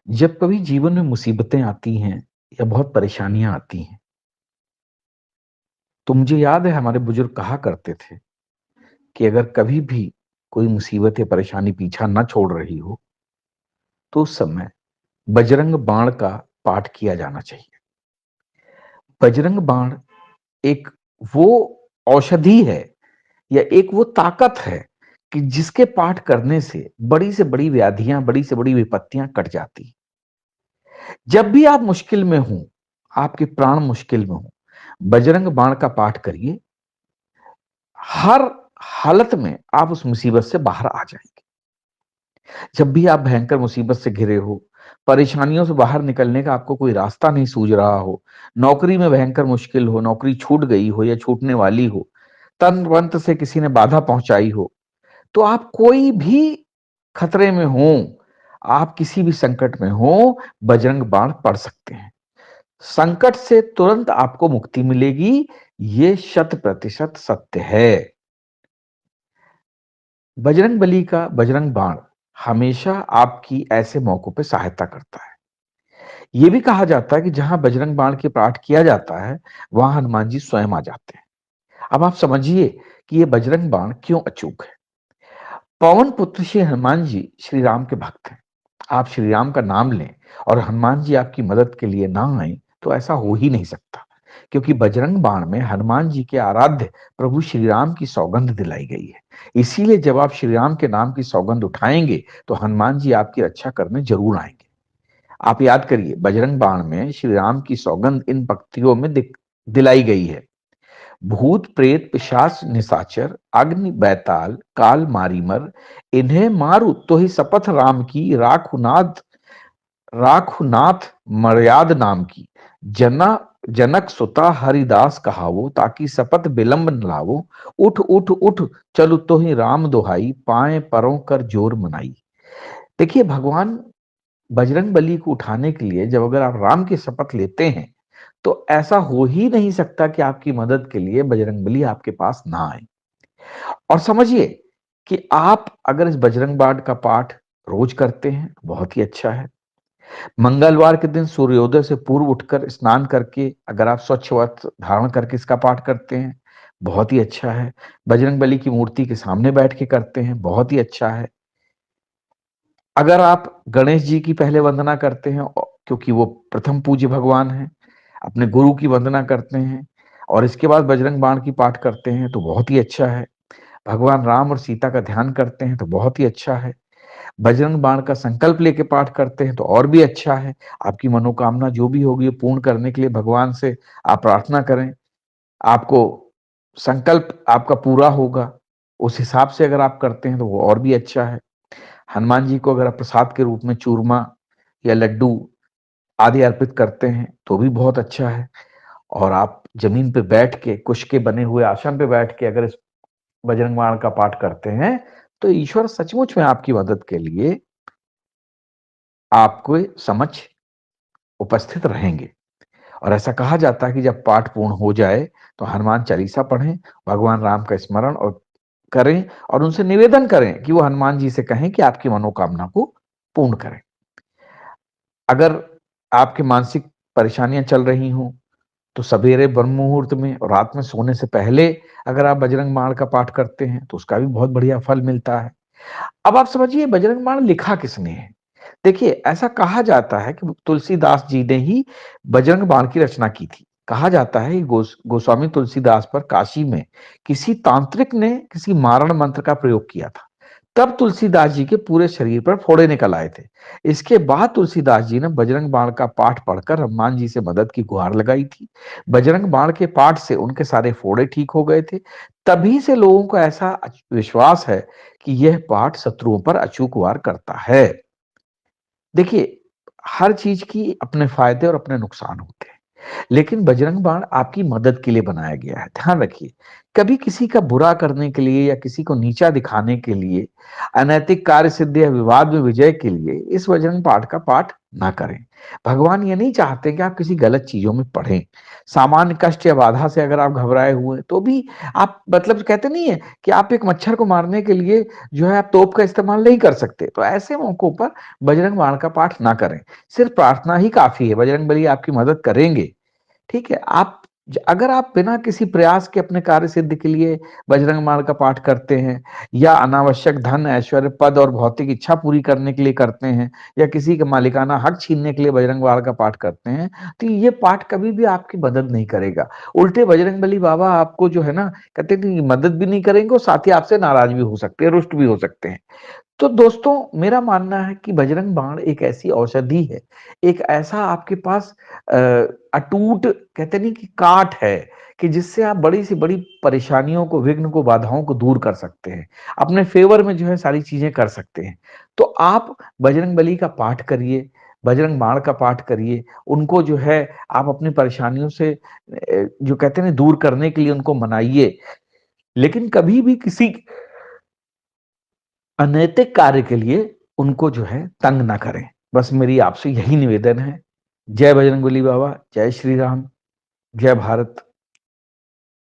जब कभी जीवन में मुसीबतें आती हैं या बहुत परेशानियां आती हैं, तो मुझे याद है हमारे बुजुर्ग कहा करते थे कि अगर कभी भी कोई मुसीबत या परेशानी पीछा न छोड़ रही हो, तो उस समय बजरंग बाण का पाठ किया जाना चाहिए। बजरंग बाण एक वो औषधि है या एक वो ताकत है कि जिसके पाठ करने से बड़ी व्याधियां, बड़ी से बड़ी विपत्तियां कट जाती। जब भी आप मुश्किल में हो, आपके प्राण मुश्किल में हो, बजरंग बाण का पाठ करिए। हर हालत में आप उस मुसीबत से बाहर आ जाएंगे। जब भी आप भयंकर मुसीबत से घिरे हो, परेशानियों से बाहर निकलने का आपको कोई रास्ता नहीं सूझ रहा हो, नौकरी में भयंकर मुश्किल हो, नौकरी छूट गई हो या छूटने वाली हो, तन मंत्र से किसी ने बाधा पहुंचाई हो, तो आप कोई भी खतरे में हो, आप किसी भी संकट में हो, बजरंग बाण पढ़ सकते हैं। संकट से तुरंत आपको मुक्ति मिलेगी। ये शत प्रतिशत सत्य है। बजरंग बली का बजरंग बाण हमेशा आपकी ऐसे मौकों पे सहायता करता है। यह भी कहा जाता है कि जहां बजरंग बाण के पाठ किया जाता है, वहां हनुमान जी स्वयं आ जाते हैं। अब आप समझिए कि यह बजरंग बाण क्यों अचूक है। पवन पुत्र श्री हनुमान जी श्री राम के भक्त हैं। आप श्री राम का नाम लें और हनुमान जी आपकी मदद के लिए ना आए, तो ऐसा हो ही नहीं सकता। क्योंकि बजरंग बाण में हनुमान जी के आराध्य प्रभु श्री राम की सौगंध दिलाई गई है। इसीलिए जब आप श्री राम के नाम की सौगंध उठाएंगे, तो हनुमान जी आपकी रक्षा करने जरूर आएंगे। आप याद करिए, बजरंग बाण में श्री राम की सौगंध इन पंक्तियों में दिलाई गई है। भूत प्रेत पिशाच निशाचर अग्नि बैताल काल मारीमर, इन्हें मारू तो ही शपथ राम की, राखुनाथ मर्याद नाम की। जना जनक सुता हरिदास कहावो, ताकि शपथ विलंब न लावो। उठ उठ उठ चलु तो ही राम दुहाई, पाए परों कर जोर मनाई। देखिए, भगवान बजरंग बली को उठाने के लिए जब अगर आप राम की शपथ लेते हैं, तो ऐसा हो ही नहीं सकता कि आपकी मदद के लिए बजरंग बली आपके पास ना आए। और समझिए कि आप अगर इस बजरंग बाण का पाठ रोज करते हैं, तो बहुत ही अच्छा है। मंगलवार के दिन सूर्योदय से पूर्व उठकर स्नान करके अगर आप स्वच्छ वस्त्र धारण करके इसका पाठ करते हैं, बहुत ही अच्छा है। बजरंग बली की मूर्ति के सामने बैठ के करते हैं, बहुत ही अच्छा है। अगर आप गणेश जी की पहले वंदना करते हैं, क्योंकि वो प्रथम पूज्य भगवान हैं, अपने गुरु की वंदना करते हैं और इसके बाद बजरंग बाण की पाठ करते हैं, तो बहुत ही अच्छा है। भगवान राम और सीता का ध्यान करते हैं, तो बहुत ही अच्छा है। बजरंग बाण का संकल्प लेके पाठ करते हैं, तो और भी अच्छा है। आपकी मनोकामना जो भी होगी पूर्ण करने के लिए भगवान से आप प्रार्थना करें, आपको संकल्प आपका पूरा होगा। उस हिसाब से अगर आप करते हैं, तो वो और भी अच्छा है। हनुमान जी को अगर आप प्रसाद के रूप में चूरमा या लड्डू आदि अर्पित करते हैं, तो भी बहुत अच्छा है। और आप जमीन पे बैठ के कुश के बने हुए आसन पे बैठ के अगर इस बजरंग बाण का पाठ करते हैं, तो ईश्वर सचमुच में आपकी मदद के लिए आपको समक्ष उपस्थित रहेंगे। और ऐसा कहा जाता है कि जब पाठ पूर्ण हो जाए, तो हनुमान चालीसा पढ़ें, भगवान राम का स्मरण और करें और उनसे निवेदन करें कि वो हनुमान जी से कहें कि आपकी मनोकामना को पूर्ण करें। अगर आपकी मानसिक परेशानियां चल रही हों, तो सवेरे ब्रह्म मुहूर्त में और रात में सोने से पहले अगर आप बजरंग बाण का पाठ करते हैं, तो उसका भी बहुत बढ़िया फल मिलता है। अब आप समझिए बजरंग बाण लिखा किसने है। देखिए, ऐसा कहा जाता है कि तुलसीदास जी ने ही बजरंग बाण की रचना की थी। कहा जाता है कि गोस्वामी तुलसीदास पर काशी में किसी तांत्रिक ने किसी मारण मंत्र का प्रयोग किया था। तब तुलसीदास जी के पूरे शरीर पर फोड़े निकल आए थे। इसके बाद तुलसीदास जी ने बजरंग बाण का पाठ पढ़कर हनुमान जी से मदद की गुहार लगाई थी। बजरंग बाण के पाठ से उनके सारे फोड़े ठीक हो गए थे। तभी से लोगों को ऐसा विश्वास है कि यह पाठ शत्रुओं पर अचूक वार करता है। देखिए, हर चीज की अपने फायदे और अपने नुकसान होते हैं, लेकिन बजरंग बाण आपकी मदद के लिए बनाया गया है। ध्यान रखिए, कभी किसी का बुरा करने के लिए या किसी को नीचा दिखाने के लिए, अनैतिक कार्य सिद्धि या विवाद में विजय के लिए इस बजरंग पाठ का पाठ ना करें। भगवान ये नहीं चाहते कि आप किसी गलत चीजों में पढ़ें। सामान्य कष्ट या बाधा से अगर आप घबराए हुए हैं, तो भी आप मतलब कहते नहीं है कि आप एक मच्छर को मारने के लिए जो है आप तोप का इस्तेमाल नहीं कर सकते। तो ऐसे मौकों पर बजरंग बाण का पाठ ना करें। सिर्फ प्रार्थना ही काफ़ी है, बजरंग बली आपकी मदद करेंगे। ठीक है? अगर आप बिना किसी प्रयास के अपने कार्य सिद्धि के लिए बजरंग बाण का पाठ करते हैं, या अनावश्यक धन, ऐश्वर्य, पद और भौतिक इच्छा पूरी करने के लिए करते हैं, या किसी का मालिकाना हक छीनने के लिए बजरंग बाण का पाठ करते हैं, तो ये पाठ कभी भी आपकी मदद नहीं करेगा। उल्टे बजरंग बली बाबा आपको जो है ना, कहते हैं कि मदद भी नहीं करेंगे और साथ ही आपसे नाराज भी हो सकते हैं, रुष्ट भी हो सकते हैं। तो दोस्तों, मेरा मानना है कि बजरंग बाण एक ऐसी औषधि है, एक ऐसा आपके पास अ, अटूट कहते नहीं कि काट है, कि जिससे आप बड़ी से बड़ी परेशानियों को, विघ्न को, बाधाओं को दूर कर सकते हैं। अपने फ़ेवर में जो है सारी चीज़ें कर सकते हैं। तो आप बजरंगबली का पाठ करिए, बजरंग बाण का पाठ करिए, उनको जो है आप अपनी परेशानियों से जो कहते हैं ना दूर करने के लिए उनको मनाइए। लेकिन कभी भी किसी अनैतिक कार्य के लिए उनको जो है तंग ना करें। बस मेरी आपसे यही निवेदन है। जय बजरंगबली बाबा, जय श्री राम, जय भारत।